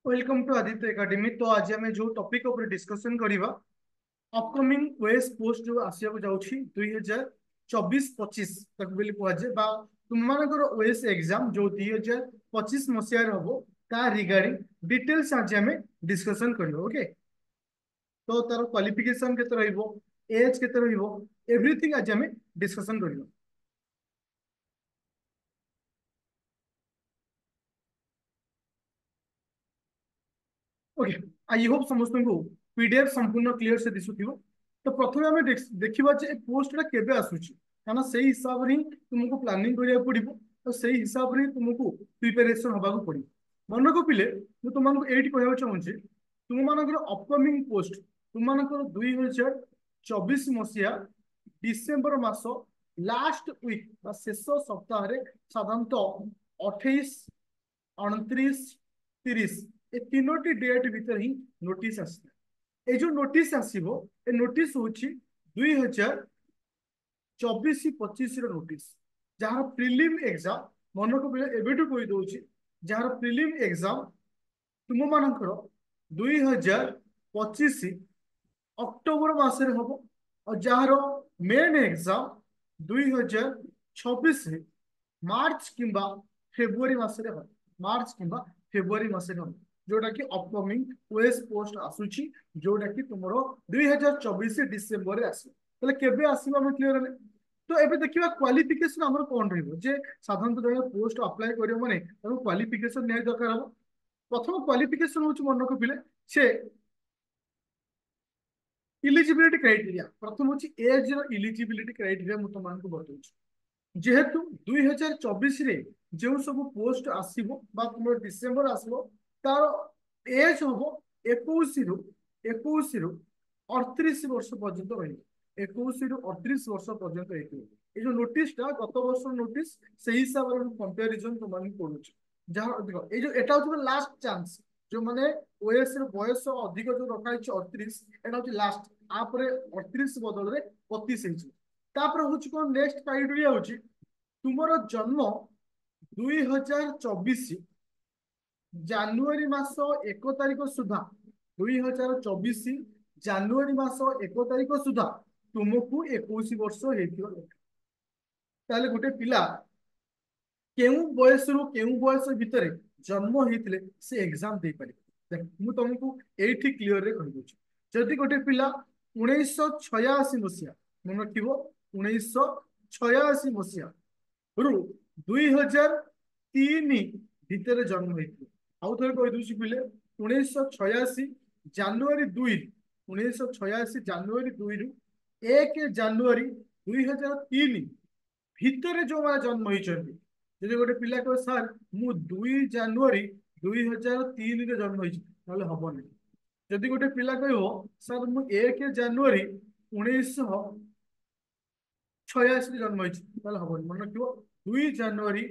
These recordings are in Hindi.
Welcome to Aditya academy. तो आज आम जो टॉपिक ऊपर डिस्कशन करवा अपकमिंग वेस पोस्ट जो आसिया जाऊँगी 2024-25 तक बोली कहुए तुम मानकर वेस एग्जाम जो 2025 मसीह हम ता रिगार्डिंग डिटेल्स आज आम डिस्कशन करवा। ओके, तो तार क्वालिफिकेशन केते एज केते एवरीथिंग आज आम डिस्कशन करवा। ओके, आई होप समस्त को पीडीएफ संपूर्ण क्लियर से दिशुथिबो। तो प्रथमे आम देखा जे पोस्टा केबे आसुची काना से हिसाब रे तुमको प्लानिंग करिया पड़िबो। तो से हिसाब रे तुमको प्रिपरेशन होबा को पड़िबो। मन को पिले मु तुमको एठी कहबा चाहूची तुम मानकर अपकमिंग पोस्ट तुम मानकर 2024 मसिया डिसेंबर मास लास्ट वीक बा शेष सप्ताह रे साधारणतः 28 29 30 ए तीनोटी डेट भितर ही नोटिस आसला। ए जो नोटिस आसीबो ए नोटिस होची 2024-25 रो नोटिस जहार प्रिलिम एग्जाम मन को एबेटू कहि दउची जहार प्रिलिम एग्जाम तुम मानकर 2025 अक्टोबर मासरे हबो और जहार मेन एग्जाम 2026 मार्च किंबा फेब्रुआरी मासरे हबो। मार्च किंबा फेब्रुआरी मासरे हबो जोटा कि अपकमिंग ओएस पोस्ट आसुची जोटा कि तुमरो 2024 डिसेंबर रे आसी तले केबे आसीबो हम क्लियर हेले। तो एबे देखिबा क्वालिफिकेशन हमर कोन रहइबो जे साधारणतः जने पोस्ट अप्लाई करियो माने ताको क्वालिफिकेशन नै दरकार हबो। प्रथम क्वालिफिकेशन होची मन को पिले से इलिजिबिलिटी क्राइटेरिया प्रथम होची एज रो इलिजिबिलिटी क्राइटेरिया मु तुम को बतौची जेहेतु 2024 रे जो सब पोस्ट आसीबो बा तुम डिसेंबर आसीबो तार एज हम 21 रु 38 वर्ष पर्यंत रही 21 रु 38 वर्ष पर्यंत ये जो नोटिस टा गत वर्ष नोटिस से हिसाब से कंपैरिजन तुम पड़ुछ जहाँ देखो ये जो एटा होची लास्ट चांस जो माने ओएस रो बयस अधिक जो रखा 38 एटा होची लास्ट आपरे 38 बदल रे 32 हेची। तापर होची कोन नेक्स्ट क्राइटेरिया होची तुमरो जन्म 2024 ଜାନୁଆରୀ ମାସ 1 ତାରିଖ ସୁଦ୍ଧା 2024 ଜାନୁଆରୀ ମାସ 1 ତାରିଖ ସୁଦ୍ଧା ତୁମକୁ 21 ବର୍ଷ ହେଇଥିବ ଦରକାର। ତାହେଲେ ଗୋଟେ ପିଲା କେଉଁ ବୟସରୁ କେଉଁ ବୟସ ଭିତରେ ଜନ୍ମ ହେଇଥିଲେ ସେ ଏକ୍ସାମ ଦେଇପାରିବେ। ଦେଖ ମୁଁ ତମକୁ ଏଇଠି କ୍ଲିୟର ରେ କହିଦଉଛି ଯଦି ଗୋଟେ ପିଲା 1986 ମସିହା ମନେ ରଖିବ 1986 ମସିହା ରୁ 2003 ଭିତରେ ଜନ୍ମ ହେଇଥିଲେ। ଆଉ ଥରେ କହିଦଉଛି ପିଲେ 1986 ଜାନୁଆରୀ 2 1986 ଜାନୁଆରୀ 2 ରୁ 1 ଜାନୁଆରୀ 2003 ଭିତରେ ଯୋଉମାନେ ଜନ୍ମ ହେଇଛନ୍ତି ଯଦି ଗୋଟେ ପିଲା କହେ ସାର୍ ମୁଁ 2 ଜାନୁଆରୀ 2003 ରେ ଜନ୍ମ ହେଇଛି ତାହେଲେ ହବନି। ଯଦି ଗୋଟେ ପିଲା କହିବ ସାର୍ ମୁଁ 1 ଜାନୁଆରୀ 1986 ରେ ଜନ୍ମ ହେଇଛି ତାହେଲେ ହବନି। ମନେ ରଖିବ 2 ଜାନୁଆରୀ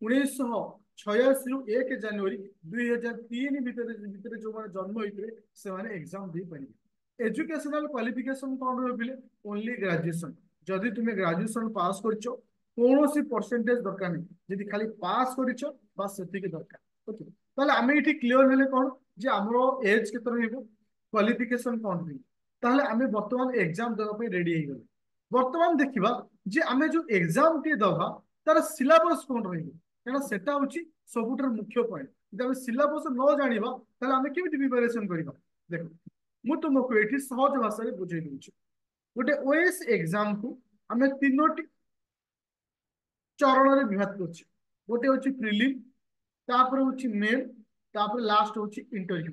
1986 ରୁ 1 ଜାନୁଆରୀ 2003 ଭିତରେ ଭିତରେ ଯୋଉମାନେ ଜନ୍ମ ହେଇଥିଲେ ସେମାନେ ଏକ୍ସାମ ଦେଇପାରିବେ। एजुकेशनल क्वालिफिकेशन कौन रही ओनली ग्रेजुएशन जदि तुम्हें ग्रेजुएशन पास करछो कौन सी परसेंटेज दरकार नहीं जदि खाली पास करछो बस सेतिके दरकार। ओके, ताले आमे इठी क्लियर हेले कोन जे हमरो एज केते रहइबो क्वालिफिकेशन कोन रहइबो ताले आमे वर्तमान एग्जाम देबा पे रेडी हे गेल। वर्तमान देखिबा जे आमे जो एग्जाम के दबा तार सिलेबस कोन रहइबो काना सेटा होची सबुटर मुख्य पॉइंट। जब सिलेबस न जानिबा ताले आमे केमिति प्रिपरेशन करिबा। देखो मु तुमको ये सहज भाषा बुझे दूसरी गोटे ओएस एग्जाम को आम तीनो चरण में विभाग कर गोटे हूँ प्रिलिम तापर हूँ मेन तापर लास्ट हूँ इंटरव्यू।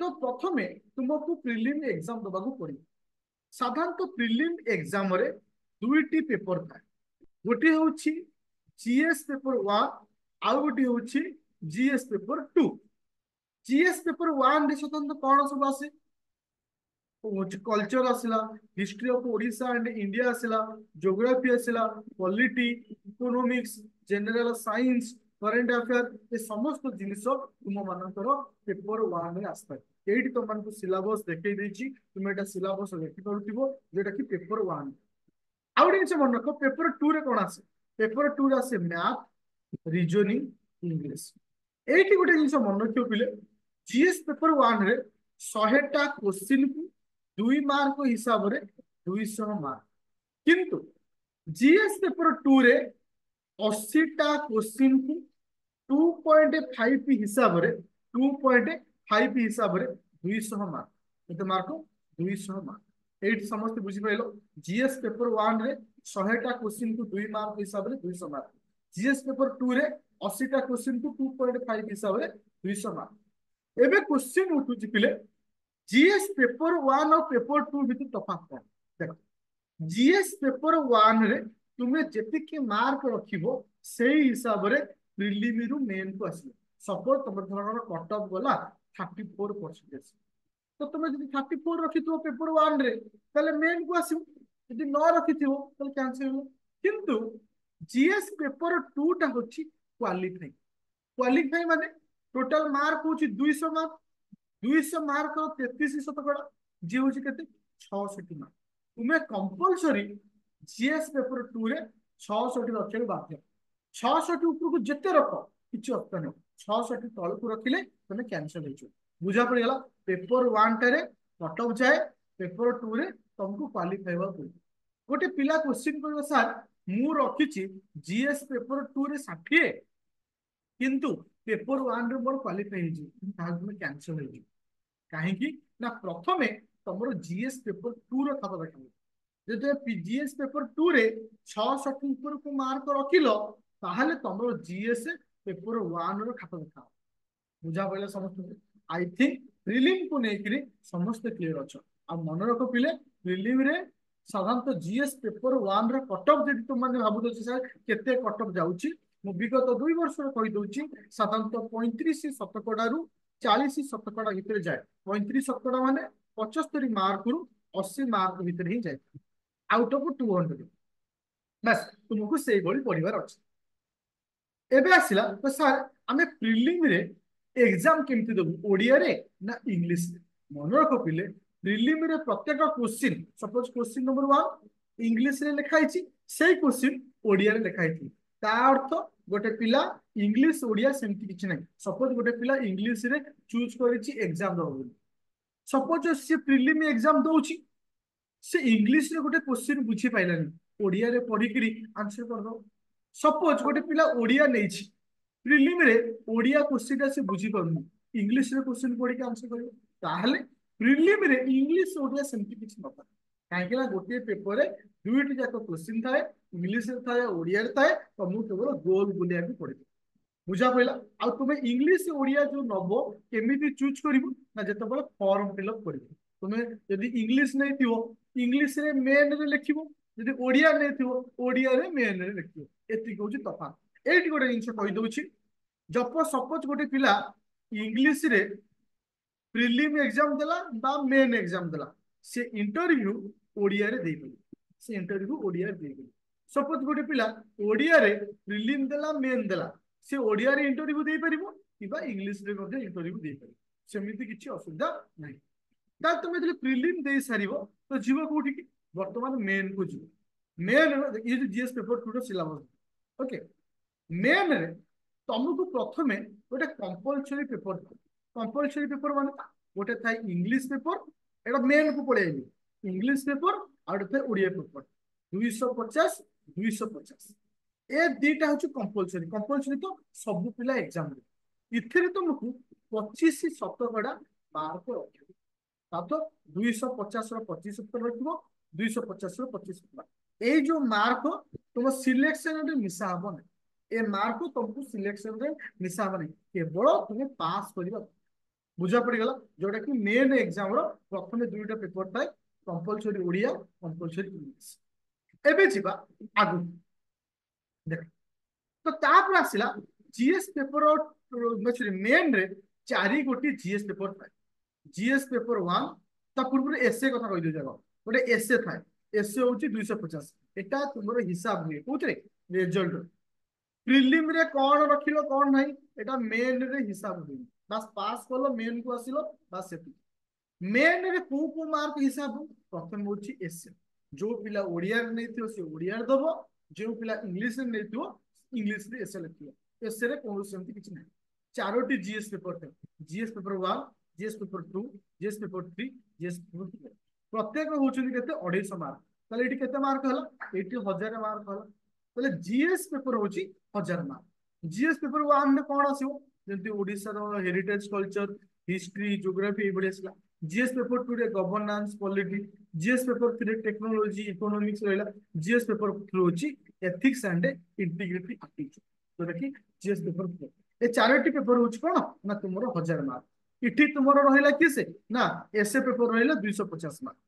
तो प्रथमे तुमको प्रिलिम एग्जाम देवाक पड़े। साधारणतः प्रिलिम एग्जाम रे दुईटी पेपर था गोटे हूँ जीएस पेपर 1 आउ गोटे हूँ जीएस पेपर 2। जीएस पेपर 1 रे स्वतंत्र कौन सब आसे कल्चर आसला history of Odisha and India आसला ज्योग्राफी आसला polity economics general science current affair ये समस्त जिनिस तुम मानकर पेपर 1 रे आसता है। ये तुम सिलेबस देखई देछि तुम एटा सिलेबस देखि परुथिबो जेटा कि पेपर 1। आउ गोटे जिनिस मन रख पेपर 2 रे कोन आसे पेपर 2 रे आसे मैथ रीजनिंग इंग्लिश। एठी गोटे जिनिस मन रखियो पिले जीएस पेपर 1 रे 100टा क्वेश्चन को 2 मार्क हिसाब रे 200 मार्क, किंतु जीएस पेपर 2 रे 80टा क्वेश्चन को 2.5 हिसाब रे 2.5 हिसाब रे 200 मार्क, केते मार्क 200 मार्क। एट समस्त बुझी पाइलो, जीएस पेपर 1 रे 100टा क्वेश्चन को 2 मार्क हिसाब रे 200 मार्क, जीएस पेपर 2 रे 80टा क्वेश्चन को 2.5 हिसाब रे 200 मार्क। एबे क्वेश्चन उठुची पिले, जीएस पेपर 1 और पेपर 2 भितर तफात कौन? देखो, जीएस पेपर 1 रे तुम्हें जेतिके मार्क रखिबो सेही हिसाब रे प्रिलिमी रु मेन को आसीबो। सपोज तुम धरकर कट ऑफ गला 34%, तो तुम जब 34 रखिथो पेपर 1 रे ताले मेन को आसीबो, यदि न रखिथिबो ताले कैंसिल हो। किंतु जीएस पेपर 2 टा होची क्वालिफाई। क्वालिफाई माने टोटल मार्क होची 200 मार्क, 200 मार्क 33% जी होची केते 66 मार्क। तुम्हें कंपलसरी जीएस पेपर 2 रे 66 रखिले बाध्य। 66 ऊपर को जेते रख किछि अर्थ नहीं, 66 तल को रखिले तने कैंसिल हो। बुझा पड़ गला? पेपर 1 टारे कट ऑफ जाए, पेपर 2 रे तुमको क्वालिफाई हो। गोटे पिला क्वेश्चन कर सर मु रखिछि जीएस पेपर 2 रे 60, किंतु पेपर 1 रे मोर क्वालिफाई हो ताहा तुम कैंसिल हो। कहीं ना प्रथमे तुम जीएस पेपर 2 रो खाता देखा, जदि जीएस पेपर 2 रे 66 ऊपर को मार्क रखिल ताहले तुम जीएस पेपर 1 रो खाता देखा। बुझा पड़े समस्त? आई थिंक प्रिलिम को लेकर समस्त क्लियर अच्छा। आ मन रख पिले, प्रिलिम रे साधारणतः जीएस पेपर 1 रो कट ऑफ जदि तुम माने भाबु दछ सर केते कट ऑफ जाउची, मु विगत 2 वर्ष रो कहि दउची साधारणतः 35 शतकड़ा रु 40 शतकड़ा भितर जाए। 35 शतकड़ा माने 75 मार्क रु 80 मार्क भितर ही जाए, आउट ऑफ 200। बस तुमको से भली पढ़िबार अछि। एबे आसिला तो सर आमे प्रिलिम रे एग्जाम केमती देबु, ओडिया रे ना इंग्लिश रे? मन रख पिले, प्रिलिम रे प्रत्येक question, suppose question number 1 English रे लिखा हिची, सेही क्वेश्चन ओडिया रे लिखा हिची, ता अर्थ गोटे पिला इंग्लिश ओडिया सेमती किछि नै। सपोज गोटे पिला इंग्लिश रे चूज करिछि एग्जाम दबो, सपोज से प्रिलिम एग्जाम दउछि, से इंग्लिश रे गोटे क्वेश्चन बुझी पाइलानी, ओडिया रे पढ़ी करी आंसर कर दो। सपोज गोटे पिला ओडिया नेछि, प्रिलिम रे ओडिया क्वेश्चन से बुझी पारुनी, इंग्लिश रे क्वेश्चन पढ़ी के आंसर करियो, ताहले प्रिलिम रे इंग्लिश ओडिया सेमती किछि नता। काहेकि ना गोटे पेपर रे दुईटी जाक क्वेश्चन थाए, इंग्लिश रे थाए ओडिया रे थाए, तुमको केवल गोल बुलिया के पड़े। बुझा पइला? आ तुमे इंग्लिश ओडिया जो नबो केमिति चूज करिवो ना, जते बळे फॉर्म फिलअप करिवो। तुमे यदि इंग्लिश नै थिवो इंग्लिश रे मेन रे लिखिवो, यदि ओडिया नै थिवो ओडिया रे मेन रे लिखिवो। एति कहउची तफात। एठी गोटे जिंस कहि दउची, जब सपोज गोटे पिला इंग्लिश रे प्रिलिम एग्जाम देला बा मेन एग्जाम देला, से इंटरव्यू ओडिया रे देई पारे, से इंटरव्यू ओडिया रे देई पारे। सपोज गोटे पिला ओडिया रे प्रिलिम देला मेन देला, से ओडिया रे इंटरव्यू देई परिबो किबा इंग्लिश रे मध्ये इंटरव्यू देई परिबो, सेमिति किछि असुविधा नाही। ता तुमे जले प्रिलिम देई सारिबो तो जीवो कोठी की वर्तमान मेन को जीवो। मेन ये जो जीएस पेपर 2 रो सिलेबस, ओके, मेन रे तुमको प्रथमे गोटे कंपलसरी पेपर, कंपलसरी पेपर माने गोटे थाई इंग्लिश पेपर, एटा मेन को पळे आइली इंग्लिश पेपर आ गोटे ओडिया पेपर 250 250, ए दीटा हूँ कंपलसरी। कंपलसरी तो सब पिला एग्जाम रे इथिरे तुमको 25 शतकड़ा मार्क रखिबो, तो 250 रो 25 शतकड़ा रखिबो, 250 रो 25 शतकड़ा। ए जो मार्क तुम सिलेक्शन रे मिसा हबो नै, ए मार्क तुमको सिलेक्शन रे मिसा हबो नै, केवल तुम पास करिबा। बुझा पड़ी गला? जोटा कि मेन एग्जाम रो प्रथमे दुईटा पेपर थाए, कंपलसरी ओडिया, कंपलसरी इंग्लिश। एबे जिबा आगु देख, तो तापर आसिला जीएस पेपर मेन रे 4 गोटी जीएस पेपर थाए। जीएस पेपर 1 ता पूर्व एसए कथा कहि दे जाबो, गोटे एसए थाए, एसए होची 250, एटा तुमरो हिसाब हुए कोथरे रिजल्ट। प्रिलिम रे कोन रखिलो कोन नाही एटा मेन रे हिसाब हुए, बस पास करलो मेन को आसिलो बस सेति। मेन रे को मार्क हिसाब प्रथम होची एसए, जो पिला ओडिया रे नै थियो से ओडिया रे दबो, जो पिला इंग्लिश रे नै थियो इंग्लिश रे एसए लिखियो। एसए रे कोनो सेमति किछ नै, चारोटी जीएस पेपर थे, GS paper 1, GS paper 2, GS paper 3, GS paper 4 प्रत्येक होउछन केते 250 मार्क ताले एटी केते मार्क हला एटी 1000 मार्क हला ताले जीएस पेपर होची 1000 मार्क जीएस पेपर 1 ने कोन आसीबो जेंति ओडिसा रो हेरिटेज कल्चर हिस्ट्री ज्योग्राफी ए बढिया छला जीएस पेपर 2 रे गवर्नेंस पॉलिटी जीएस पेपर 3 रे टेक्नोलॉजी इकोनॉमिक्स रहला जीएस पेपर 4 होची एथिक्स एंड इंटीग्रिटी एप्टीट्यूड तो देखि जीएस पेपर 4 ए चारोटी पेपर होची कोन ना तुमरो 1000 मार्क इठी तुमरो रहिला किसे ना एसए पेपर रहिला 250 मार्क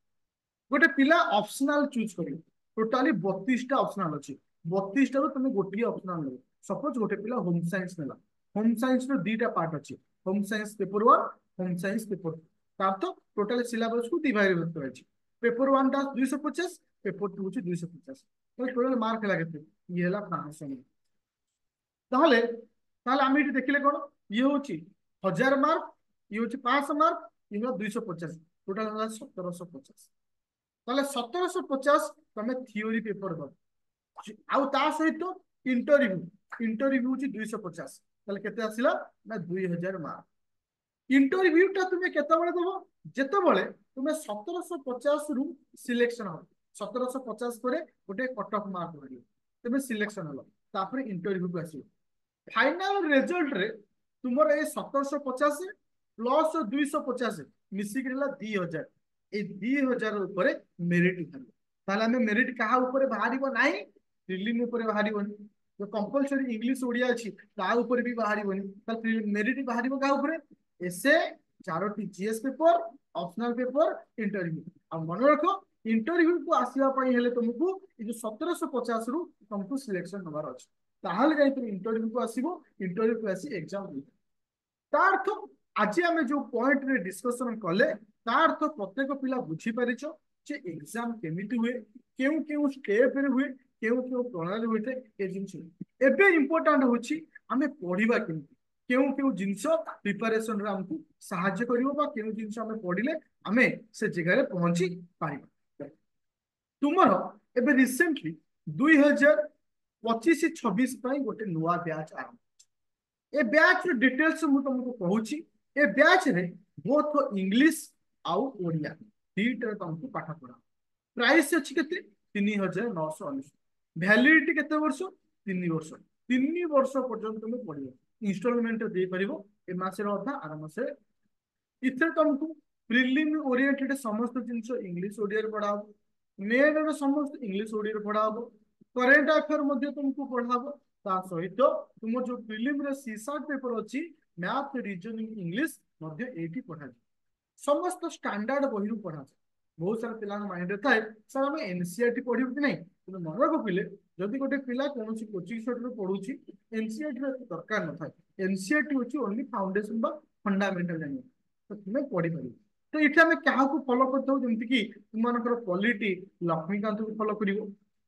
गोटे पिला ऑप्शनल चूज करियो टोटाली 32 टा ऑप्शनल अछि 32 टा तुम गोटे ऑप्शनल ले सपोज गोटे पिला होम साइंस नेला होम साइंस रो दीटा पार्ट अछि home science paper 1 home science paper 2 तार तो टोटल सिलेबस को डिवाइड करछि पेपर 1 टा 250 पेपर 2 अछि 250 तो टोटल मार्क लागते ये हला 500 তাহলে তাহলে আমি এটি দেখিলে কোন ইয়ে হচ্ছে 1000 মার্ক ইয়ে হচ্ছে 500 মার্ক ইয়ে হলো 250 টোটাল হলো 1750 তাহলে 1750 তুমি থিওরি পেপর দাও আউ তা সহিত ইন্টারভিউ ইন্টারভিউ হচ্ছে 250 তাহলে কেতে আসিলা না 2000 মার্ক ইন্টারভিউটা তুমি কেতবেলে দেব যেতবেলে তুমি 1750 রু সিলেকশন হল 1750 করে গোটে কট অফ মার্ক হইল তুমি সিলেকশন হল তারপরে ইন্টারভিউ কু আসিব फाइनल रिजल्ट रे तुमर ए 1750 प्लस 250 मिसिक रहला 2000 ए 2000 ऊपर मेरिट बाहर ताले हमें मेरिट कहा ऊपर बाहरिबो नाही प्रीलिम ऊपर बाहरिबोनी जो कंपलसरी इंग्लिश ओडिया अछि ता ऊपर भी बाहरिबोनी ताले मेरिट बाहरिबो कहा ऊपर एसे चारोटी GS paper optional paper interview आ मन रखो इंटरव्यू को आसीबा पई हेले तुमको ए जो 1750 रु तुमको सिलेक्शन नंबर अछि ताहले जाई तुम इंटरव्यू को आसीबो इंटरव्यू को आसी एग्जाम दे तार तो आज आमे जो पॉइंट रे डिस्कशन कले तार तो प्रत्येक पिला बुझी परिचो जे एग्जाम केमिति हुए केउ केउ स्टेप रे हुए केउ केउ प्रणाली होते ए जिंस एबे इंपोर्टेंट होची आमे पढिबा केमिति केउ केउ जिंस प्रिपरेशन रे हमकु सहायता करिवो बा केउ जिंस आमे पढिले आमे से जगह रे पहुंची पारिबा तुमरो एबे रिसेंटली 2025-26 गोटे नुआ बैच आरंभ ए बैच डिटेल्स मु तुमको कहूची ए बैच रे बोथ इंग्लिश आउ ओडिया दीटा तुमको पाठ पढ़ा प्राइस अछि केते 3990 वैलिडिटी केते वर्ष 3 वर्ष 3 वर्ष पर्यंत तुम पढ़ियो इंस्टॉलमेंट दे परिबो ए मासे रो अधा आर मासे इथे तुमको प्रीलिम ओरिएंटेड समस्त जिंस इंग्लिश ओडिया रे पढ़ाओ मेन रे समस्त इंग्लिश ओडिया रे पढ़ाओ करेंट अफेयर मध्य तुमको पढ़ाबो ता सहित तुम जो प्रीलिम रे सीसाट पेपर अछि मैथ रीजनिंग इंग्लिश मध्य एटी पढ़ा समस्त स्टैंडर्ड बही रु पढ़ा बहुत सारा पिला माइंड रे थाए सर हम एनसीईआरटी पढ़िबो कि नहीं तुम मन रखो पिले जदि गोटे पिला कोनोसी कोचिंग सेंटर रे पढुची एनसीईआरटी रे दरकार न थाए एनसीईआरटी होची ओनली फाउंडेशन बा फंडामेंटल जानि तो तुम पढ़ी पारि तो इथे हम क्या को फॉलो करथौ जेमति कि तुम मानकर पॉलिटी लक्ष्मीकांत को फॉलो करिवो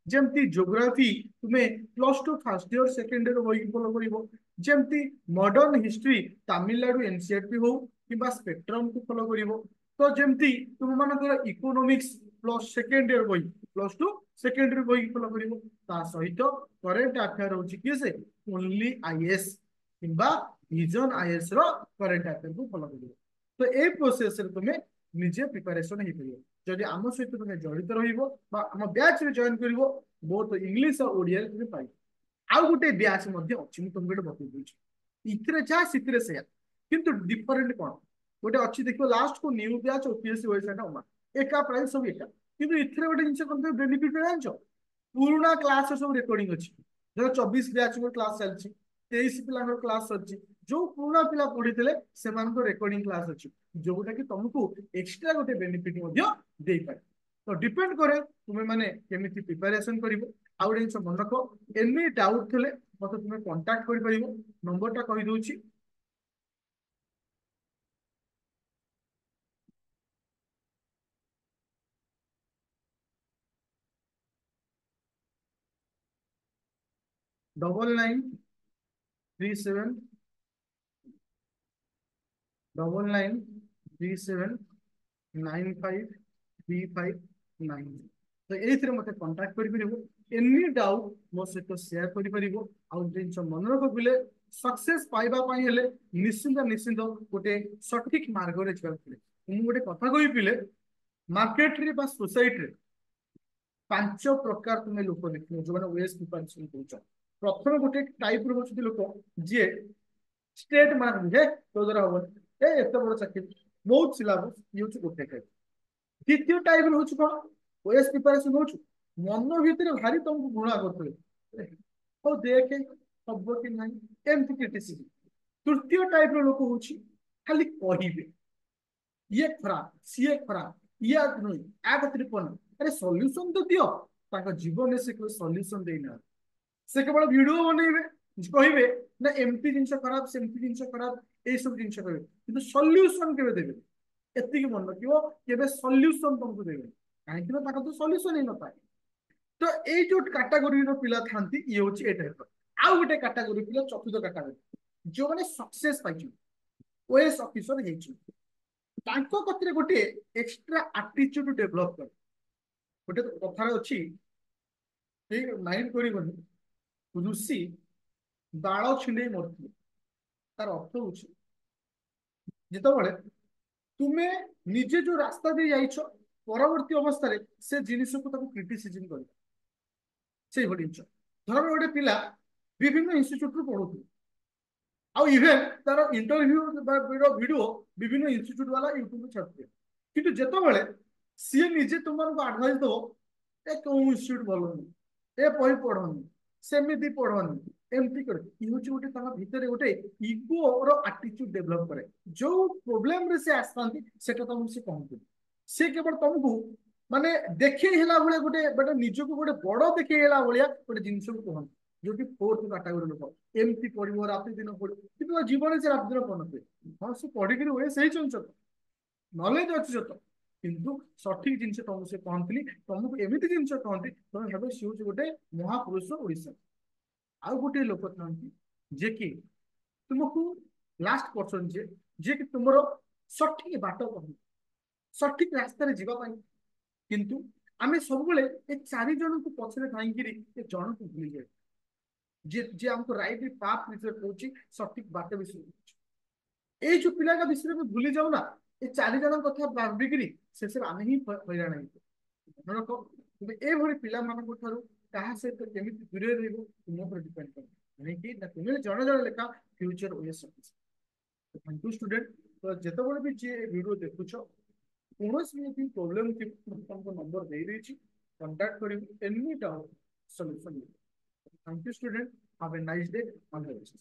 जेमती ज्योग्राफी तुम्हें +2 फर्स्ट ईयर सेकेंड ईयर वही फॉलो करिवो जेमती मॉडर्न हिस्ट्री तमिलनाडु एनसीईआरटी हो किबा स्पेक्ट्रम को फॉलो करिवो तो जेमती तुम मानकर इकोनॉमिक्स प्लस सेकेंड ईयर वही +2 सेकेंड ईयर वही फॉलो करिवो ता सहित करेंट अफेयर होची कि से ओनली आईएएस किबा विजन आईएएस रो करेंट अफेयर को फॉलो करिवो तो ए प्रोसेस रे तुम्हें निजे प्रिपरेशन हे करियो जदि आम सहित तुम जड़ित रहिबो बा आम बैच रे जॉइन करिवो बहुत इंग्लिश और ओडिया रे तुम पाइ आउ गोटे बैच मध्ये अछि मु तुमके बतै दै छी इथरे जा सिथरे से किंतु डिफरेंट कोन गोटे अछि देखो लास्ट को न्यू बैच ओपीएससी वेबसाइट ओमा एका प्राइस सब एका किंतु इथरे गोटे जिंस कोन बेनिफिट जानछो पुराना क्लास सब रिकॉर्डिंग अछि जो 24 बैच को क्लास चलछि 23 पिला क्लास अछि जो पुराना पिला पढ़िथिले सेमान को रिकॉर्डिंग क्लास अछि जोटा कि तुमको एक्स्ट्रा गोटे बेनिफिट मध्य देई पारे तो डिपेंड करे तुमे माने केमिति प्रिपरेशन करिवो आ गोटे जिंस मन रखो एनी डाउट थले मते तुमे कांटेक्ट करि परिवो नंबरटा कहि दोछि डबल 937 99379535 तो एथिरे मते कांटेक्ट करि परिबो एनी डाउट मो सहित शेयर करि परिबो आ जिंस मन रखो बिले सक्सेस पाइबा पई हेले निश्चिंत निश्चिंत गोटे सठिक मार्ग रे चल पड़े। मु गोटे कथा कहि पिले मार्केट रे बा सोसाइटी रे पांच प्रकार तुम लोक देखियो जो माने वेस्ट प्रिपरेशन करूछ। प्रथम गोटे टाइप रो होची लोक जे स्टेट मान हे तो द्वारा हो ए एते बड़ चाकरी बहुत सिलेबस यूज गोटे टाइप। द्वितीय टाइप रो होची कोन वेस्ट प्रिपरेशन होछ मन भीतर भारी तुमको घृणा करथले हो देखे हब कि नहीं एमती क्रिटिसिज्म। तृतीय टाइप रो लोक होची खाली कहिबे ये खराब सीए खराब या नहीं आ कतिपन अरे सॉल्यूशन तो दियो ताका जीवन से कोई सॉल्यूशन देना से केवल वीडियो बनेबे कहिबे ना एमती जिंस खराब सेमती जिंस खराब ए सब जिंस कहबे किंतु सॉल्यूशन केबे देबे एति की मन रखियो केबे सॉल्यूशन तुमको देबे काहे कि ताका तो सॉल्यूशन ही न पाए। तो ए जो कैटेगरी रो पिला थांती ये होची ए टाइप आ गोटे कैटेगरी पिला चतुर्थ कैटेगरी जो माने सक्सेस पाइछु ओएस ऑफिसर हेछु तांको कतरे गोटे एक्स्ट्रा एटीट्यूड डेवलप कर गोटे कथार अछि ए माइंड करिवनी ऋषि बाळ छिंडे मरथि तार अर्थ होछि जेतबेले तुमे निजे जो रास्ता दे जाइछो परवर्ती अवस्था रे से जिनिस को ताको क्रिटिसिज्म कर से भडी धर गोटे पिला विभिन्न इंस्टीट्यूट रो पढुथि आउ इवेन तार इंटरव्यू वीडियो विभिन्न इंस्टीट्यूट वाला यूट्यूब छाड़ते किंतु जेतबेले सी निजे तुमको एडवाइस दो ए को इंस्टीट्यूट भलो नहीं ए पई पढनी सेमिति पढनी एमती कर ई होची गोटे ताहा भितर गोटे ईगो रो एटीट्यूड डेवलप करे जो प्रॉब्लम रे से आस्थांती सेटा तुमको से कहंती से केवल तुमको माने देखै हेला भले गोटे बट निजको गोटे बड़ देखै हेला भलिया गोटे जिंस को कहंती जो कि फोर्थ कैटेगरी लोक एमती पढ़िबो राति दिन पढ़ किंतु जीवन से राति दिन पढ़नते हां से पढ़ी के ओए सही चंच नॉलेज अछि जत किंतु सठिक जिंस तुम से कहंतली तुमको एमिति जिंस कहंती तुम हेबे सिउज गोटे महापुरुष ओडिसा आउ गोटे लोक थांती जे कि तुमको लास्ट पर्सन जे कि तुमरो सठिक बाट कहू सठिक रास्ता रे जीवा पाई किंतु आमे सब बेले ए चारि जन को पछरे थांकिरी ए जन को भूली जाय जे जे हमको राइट पाथ विषय कहूची सठिक बाट विषय ए जो पिला का विषय में भूली जाऊ ना ए चारि जन कथा भाबिकरी शेष आमे ही हैरान है मन रख तुम ए भली पिला मान को थारु कहा से तो केमिति दूरे रहबो तुम पर डिपेंड कर नहीं कि ना तुम जण जण लेखा future OS service. Thank you student तो जेते बड़े भी जे वीडियो देखुछो कोनोसी भी प्रॉब्लम कि तुमको नंबर दे दै छी कांटेक्ट करियो any doubt solution. Thank you student have a nice day all the best.